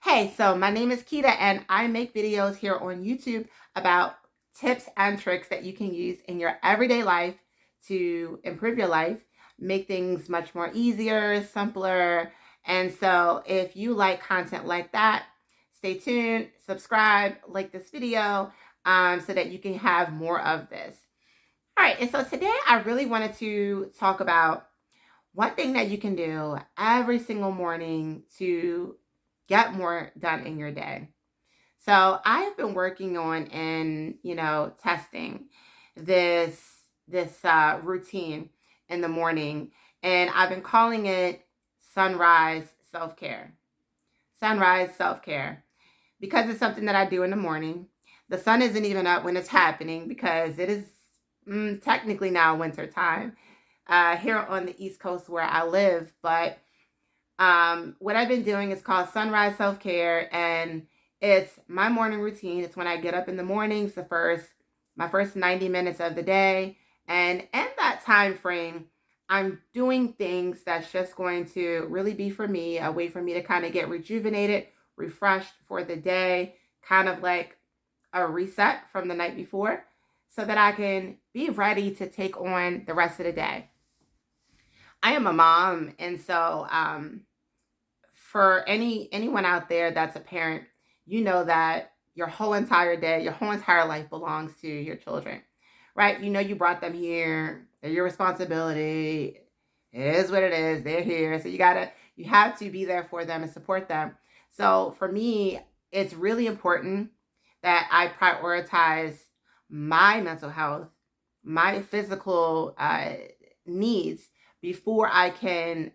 Hey, so my name is Keita and I make videos here on YouTube about tips and tricks that you can use in your everyday life to improve your life, make things much more easier, simpler. And so if you like content like that, stay tuned, subscribe, like this video so that you can have more of this. All right, and so today I really wanted to talk about one thing that you can do every single morning to get more done in your day. So I have been working on and testing this routine in the morning, and I've been calling it sunrise self-care. Sunrise self-care because it's something that I do in the morning. The sun isn't even up when it's happening because it is technically now winter time here on the East Coast where I live. But what I've been doing is called Sunrise Self Care, and it's my morning routine. It's when I get up in the mornings, my first 90 minutes of the day, and in that time frame, I'm doing things that's just going to really be for me, a way for me to kind of get rejuvenated, refreshed for the day, kind of like a reset from the night before, so that I can be ready to take on the rest of the day. I am a mom, and so for anyone out there that's a parent, you know that your whole entire day, your whole entire life belongs to your children, right? You know you brought them here. They're your responsibility. It is what it is. They're here, so you have to be there for them and support them. So for me, it's really important that I prioritize my mental health, my physical needs before I can,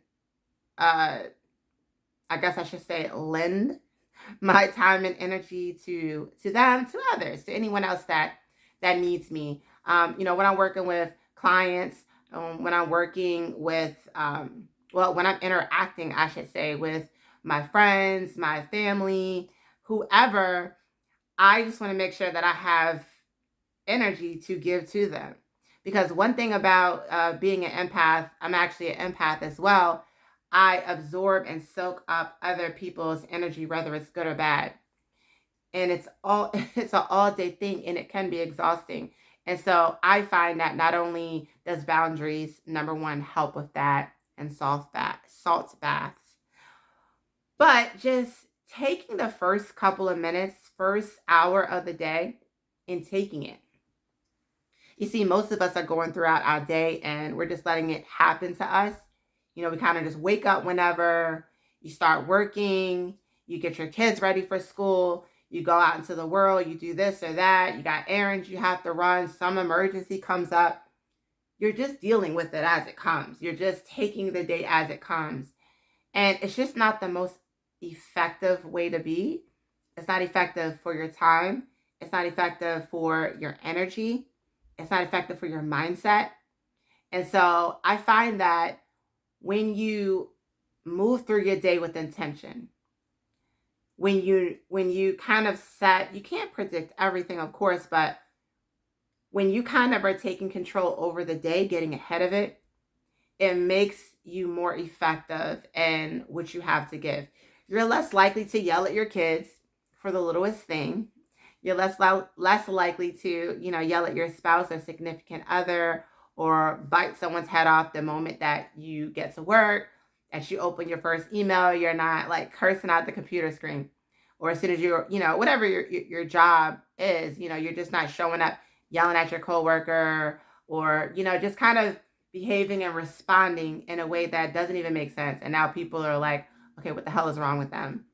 uh, I guess I should say, lend my time and energy to them, to others, to anyone else that needs me. When I'm working with clients, when I'm working with, when I'm interacting, I should say, with my friends, my family, whoever, I just want to make sure that I have energy to give to them. Because one thing about being an empath, I'm actually an empath as well. I absorb and soak up other people's energy, whether it's good or bad. And it's an all day thing, and it can be exhausting. And so I find that not only does boundaries, number one, help with that and salt baths, but just taking the first couple of minutes, first hour of the day, and taking it. You see, most of us are going throughout our day and we're just letting it happen to us. We kind of just wake up whenever you start working, you get your kids ready for school, you go out into the world, you do this or that, you got errands you have to run, some emergency comes up. You're just dealing with it as it comes. You're just taking the day as it comes. And it's just not the most effective way to be. It's not effective for your time. It's not effective for your energy. It's not effective for your mindset. And so I find that when you move through your day with intention, when you kind of set, you can't predict everything, of course, but when you kind of are taking control over the day, getting ahead of it, it makes you more effective in what you have to give. You're less likely to yell at your kids for the littlest thing. You're less likely to, yell at your spouse or significant other or bite someone's head off the moment that you get to work. As you open your first email, you're not like cursing out the computer screen. Or as soon as you're, whatever your job is, you're just not showing up yelling at your coworker or, just kind of behaving and responding in a way that doesn't even make sense. And now people are like, okay, what the hell is wrong with them?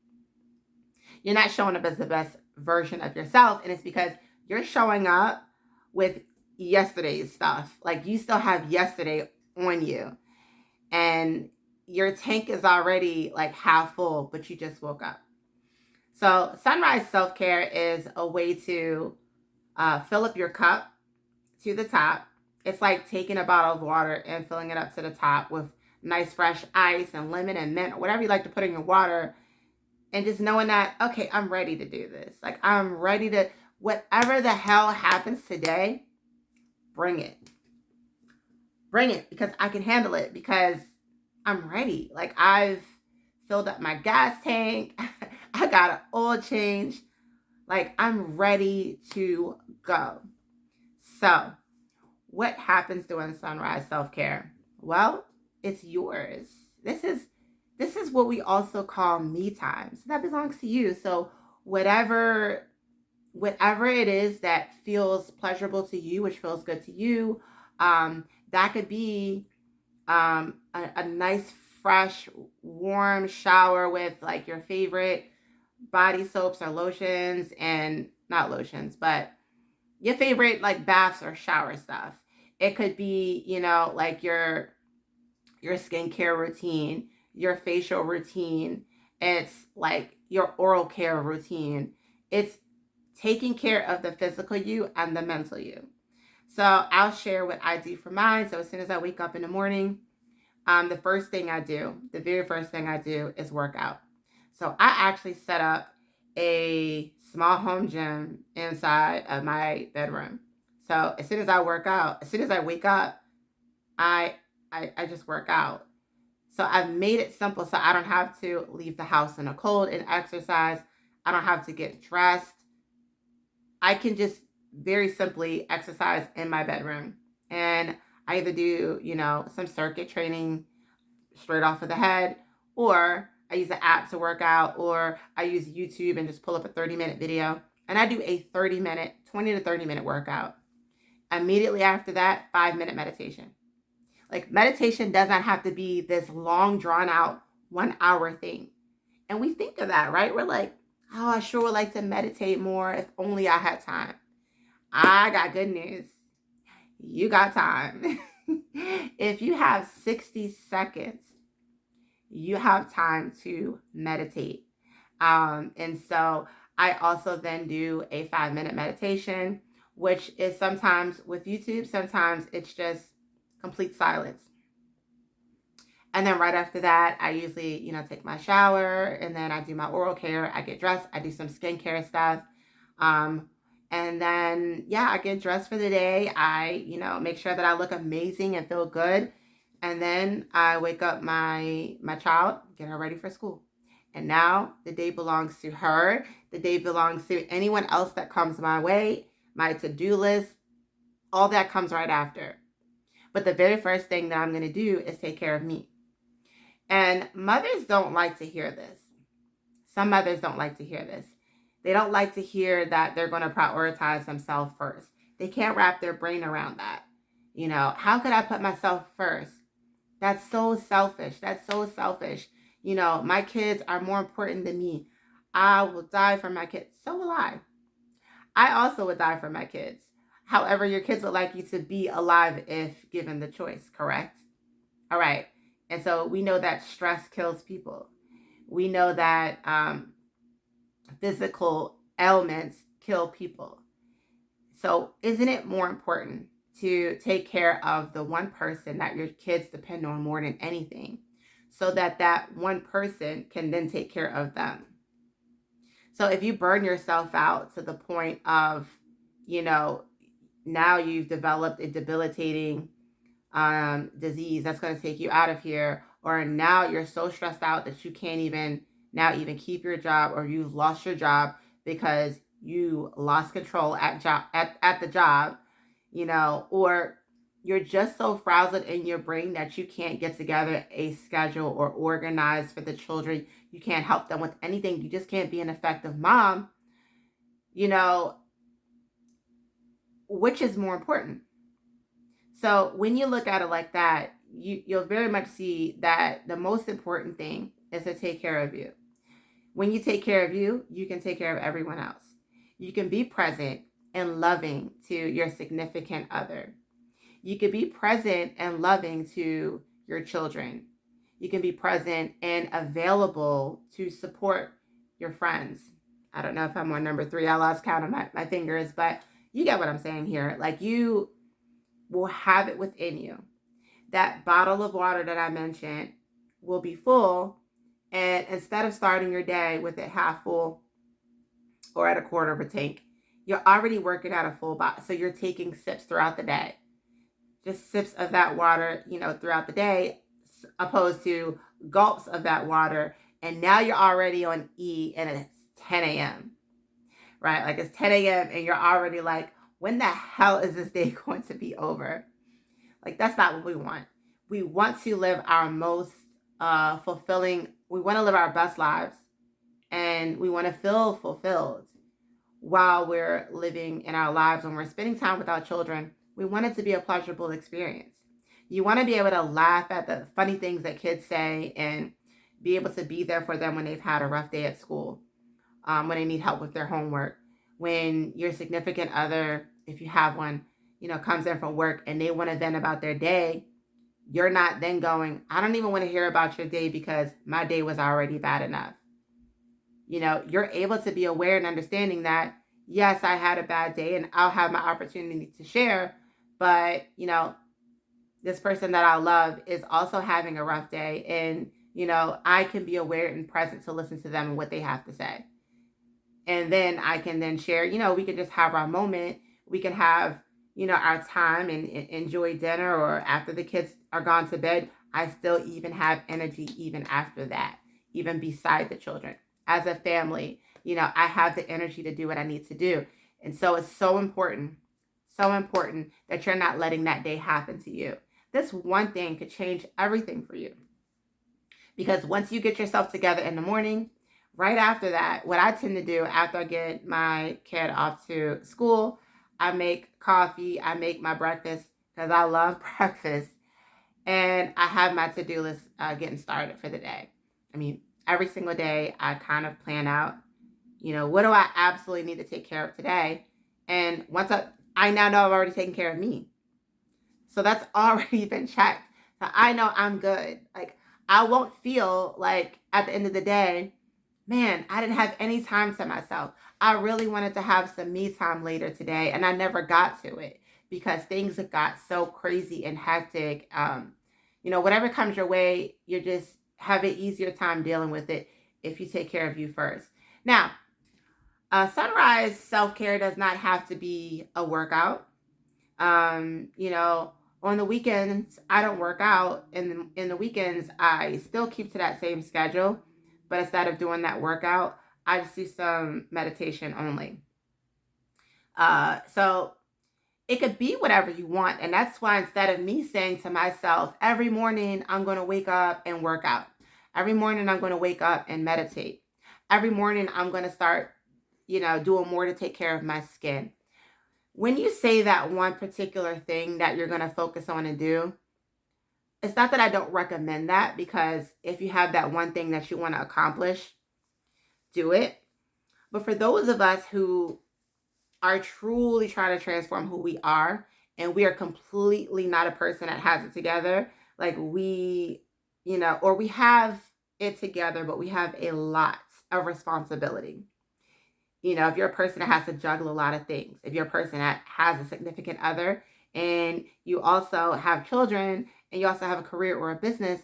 You're not showing up as the best version of yourself. And it's because you're showing up with yesterday's stuff. Like you still have yesterday on you. And your tank is already like half full, but you just woke up. So, sunrise self care is a way to fill up your cup to the top. It's like taking a bottle of water and filling it up to the top with nice fresh ice and lemon and mint or whatever you like to put in your water. And just knowing that, okay, I'm ready to do this. Like, I'm ready to, whatever the hell happens today, bring it. Bring it because I can handle it because I'm ready. Like, I've filled up my gas tank. I got an oil change. Like, I'm ready to go. So, what happens during sunrise self-care? Well, it's yours. This is what we also call me time. So that belongs to you. So whatever it is that feels pleasurable to you, which feels good to you, that could be a nice, fresh, warm shower with like your favorite body soaps or lotions, and not lotions, but your favorite like baths or shower stuff. It could be, like your skincare routine, your facial routine. It's like your oral care routine. It's taking care of the physical you and the mental you. So I'll share what I do for mine. So as soon as I wake up in the morning, the very first thing I do is work out. So I actually set up a small home gym inside of my bedroom. So as soon as I work out, as soon as I wake up, I I just work out. So I've made it simple so I don't have to leave the house in the cold and exercise. I don't have to get dressed. I can just very simply exercise in my bedroom. And I either do, some circuit training straight off of the head, or I use an app to work out, or I use YouTube and just pull up a 30-minute video. And I do a 20 to 30-minute workout. Immediately after that, 5-minute meditation. Like, meditation does not have to be this long, drawn out 1 hour thing. And we think of that, right? We're like, oh, I sure would like to meditate more if only I had time. I got good news. You got time. If you have 60 seconds, you have time to meditate. And so I also then do a 5-minute meditation, which is sometimes with YouTube, sometimes it's just complete silence. And then right after that, I usually, take my shower, and then I do my oral care. I get dressed. I do some skincare stuff. Um, and then, yeah, I get dressed for the day. I, make sure that I look amazing and feel good. And then I wake up my child, get her ready for school. And now the day belongs to her. The day belongs to anyone else that comes my way, my to-do list, all that comes right after. But the very first thing that I'm going to do is take care of me. And mothers don't like to hear this. Some mothers don't like to hear this. They don't like to hear that they're going to prioritize themselves first. They can't wrap their brain around that. How could I put myself first? That's so selfish. That's so selfish. My kids are more important than me. I will die for my kids. So will I. I also would die for my kids. However, your kids would like you to be alive if given the choice, correct? All right. And so we know that stress kills people. We know that physical ailments kill people. So isn't it more important to take care of the one person that your kids depend on more than anything, so that that one person can then take care of them? So if you burn yourself out to the point of, now you've developed a debilitating disease that's going to take you out of here, or now you're so stressed out that you can't even keep your job, or you've lost your job because you lost control at the job, or you're just so frazzled in your brain that you can't get together a schedule or organize for the children. You can't help them with anything. You just can't be an effective mom. Which is more important? So when you look at it like that, you'll very much see that the most important thing is to take care of you. When you take care of you, you can take care of everyone else. You can be present and loving to your significant other. You can be present and loving to your children. You can be present and available to support your friends. I don't know if I'm on number 3. I lost count of my fingers, but you get what I'm saying here. Like, you will have it within you. That bottle of water that I mentioned will be full. And instead of starting your day with it half full or at a quarter of a tank, you're already working at a full bottle. So you're taking sips throughout the day. Just sips of that water, throughout the day, opposed to gulps of that water. And now you're already on E, and it's 10 a.m., right? Like it's 10 a.m. and you're already like, when the hell is this day going to be over? Like that's not what we want. We want to live our most fulfilling, we want to live our best lives, and we want to feel fulfilled while we're living in our lives. When we're spending time with our children, we want it to be a pleasurable experience. You want to be able to laugh at the funny things that kids say and be able to be there for them when they've had a rough day at school, when they need help with their homework, when your significant other, if you have one, comes in from work and they want to vent about their day. You're not then going, I don't even want to hear about your day because my day was already bad enough. You're able to be aware and understanding that, yes, I had a bad day and I'll have my opportunity to share, but, this person that I love is also having a rough day, and, I can be aware and present to listen to them and what they have to say. And then I can then share, we can just have our moment. We can have, our time and enjoy dinner, or after the kids are gone to bed, I still even have energy even after that, even beside the children. As a family, I have the energy to do what I need to do. And so it's so important that you're not letting that day happen to you. This one thing could change everything for you. Because once you get yourself together in the morning, right after that, what I tend to do after I get my kid off to school, I make coffee, I make my breakfast because I love breakfast, and I have my to-do list getting started for the day. I mean, every single day I kind of plan out, what do I absolutely need to take care of today? And once I now know I've already taken care of me. So that's already been checked. So I know I'm good. Like I won't feel like at the end of the day, man, I didn't have any time to myself. I really wanted to have some me time later today, and I never got to it because things got so crazy and hectic. Whatever comes your way, you just have an easier time dealing with it if you take care of you first. Now, sunrise self-care does not have to be a workout. On the weekends, I don't work out. In the weekends, I still keep to that same schedule, but instead of doing that workout, I just do some meditation only. So it could be whatever you want. And that's why instead of me saying to myself, every morning I'm going to wake up and work out. Every morning I'm going to wake up and meditate. Every morning I'm going to start, doing more to take care of my skin. When you say that one particular thing that you're going to focus on and do, it's not that I don't recommend that, because if you have that one thing that you want to accomplish, do it. But for those of us who are truly trying to transform who we are, and we are completely not a person that has it together, like we, or we have it together, but we have a lot of responsibility. If you're a person that has to juggle a lot of things, if you're a person that has a significant other and you also have children and you also have a career or a business,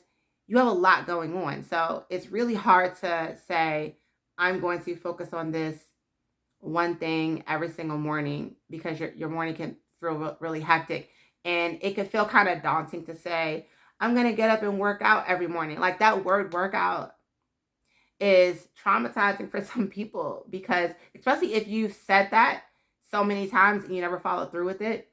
you have a lot going on. So it's really hard to say, I'm going to focus on this one thing every single morning, because your morning can feel really hectic. And it can feel kind of daunting to say, I'm going to get up and work out every morning. Like that word workout is traumatizing for some people, because especially if you've said that so many times and you never follow through with it.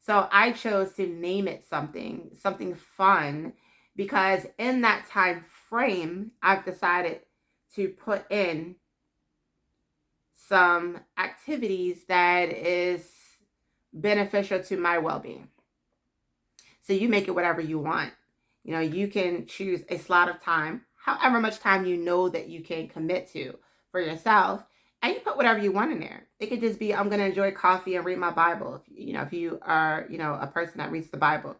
So I chose to name it something fun, because in that time frame, I've decided to put in some activities that is beneficial to my well-being. So you make it whatever you want. You can choose a slot of time, however much time that you can commit to for yourself, and you put whatever you want in there. It could just be, I'm going to enjoy coffee and read my Bible. If you are, a person that reads the Bible,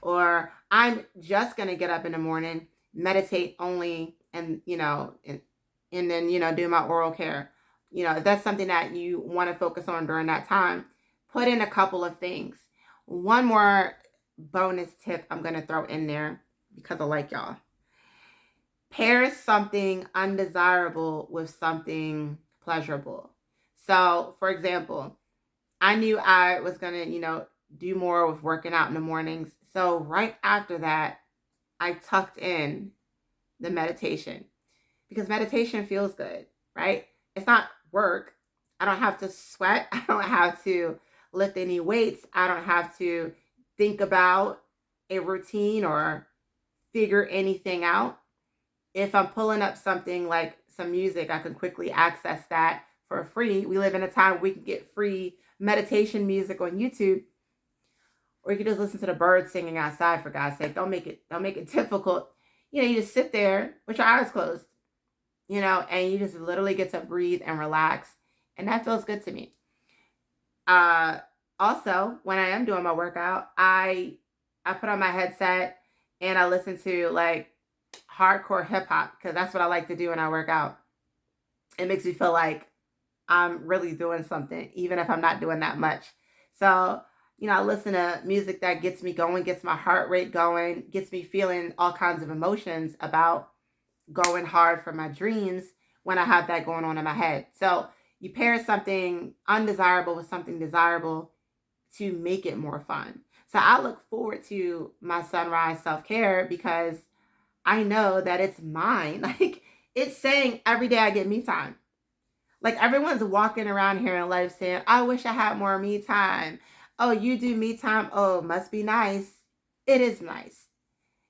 or I'm just going to get up in the morning, meditate only, and, and then, do my oral care. If that's something that you want to focus on during that time, put in a couple of things. One more bonus tip I'm going to throw in there, because I like y'all. Pair something undesirable with something pleasurable. So, for example, I knew I was going to, do more with working out in the mornings. So right after that, I tucked in the meditation, because meditation feels good, right? it's not work. I don't have to sweat. I don't have to lift any weights. I don't have to think about a routine or figure anything out. If I'm pulling up something like some music, I can quickly access that for free. We live in a time where we can get free meditation music on YouTube, or you can just listen to the birds singing outside. For God's sake, don't make it difficult. You just sit there with your eyes closed, and you just literally get to breathe and relax, and that feels good to me. Uh, Also, when I am doing my workout, I put on my headset and I listen to like hardcore hip hop because that's what I like to do when I work out. It makes me feel like I'm really doing something, even if I'm not doing that much. So, I listen to music that gets me going, gets my heart rate going, gets me feeling all kinds of emotions about going hard for my dreams when I have that going on in my head. So, you pair something undesirable with something desirable to make it more fun. So, I look forward to my sunrise self care because I know that it's mine. Like, it's saying every day I get me time. Like, everyone's walking around here in life saying, I wish I had more me time. Oh, you do me time. Oh, must be nice. It is nice.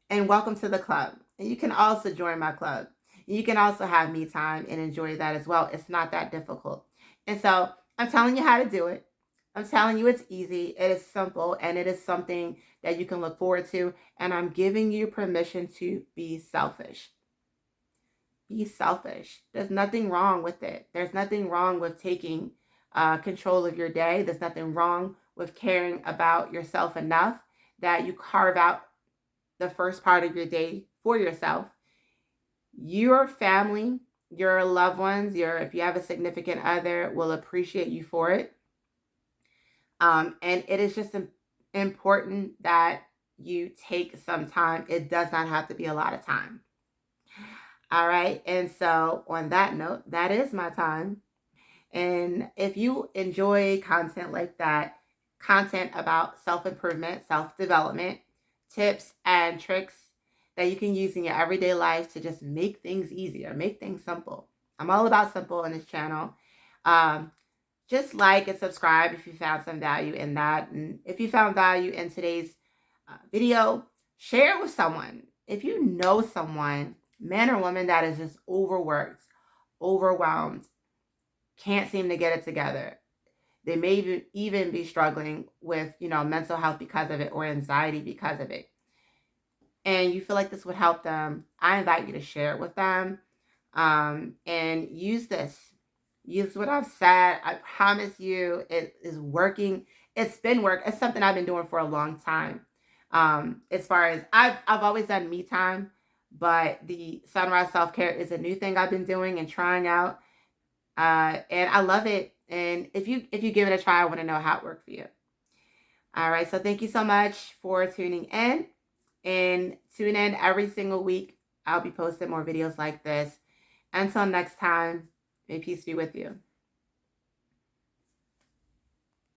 And welcome to the club. And you can also join my club. You can also have me time and enjoy that as well. It's not that difficult. And so I'm telling you how to do it. I'm telling you it's easy. It is simple, and it is something that you can look forward to. And I'm giving you permission to be selfish. Be selfish. There's nothing wrong with it. There's nothing wrong with taking control of your day. There's nothing wrong with caring about yourself enough that you carve out the first part of your day for yourself. Your family, your loved ones, if you have a significant other, will appreciate you for it. And it is just important that you take some time. It does not have to be a lot of time. All right. And so, on that note, that is my time. And if you enjoy content like that, content about self improvement, self development, tips and tricks that you can use in your everyday life to just make things easier, make things simple. I'm all about simple on this channel. Just like and subscribe if you found some value in that. And if you found value in today's video, share it with someone. If you know someone, man or woman, that is just overworked, overwhelmed, can't seem to get it together. They may even be struggling with, mental health because of it, or anxiety because of it. And you feel like this would help them, I invite you to share it with them. And use this. Use what I've said. I promise you it is working. It's been work. It's something I've been doing for a long time. As far as I've always done me time, but the sunrise self-care is a new thing I've been doing and trying out. And I love it. And if you give it a try, I want to know how it worked for you. All right. So thank you so much for tuning in, and tune in every single week. I'll be posting more videos like this. Until next time, may peace be with you.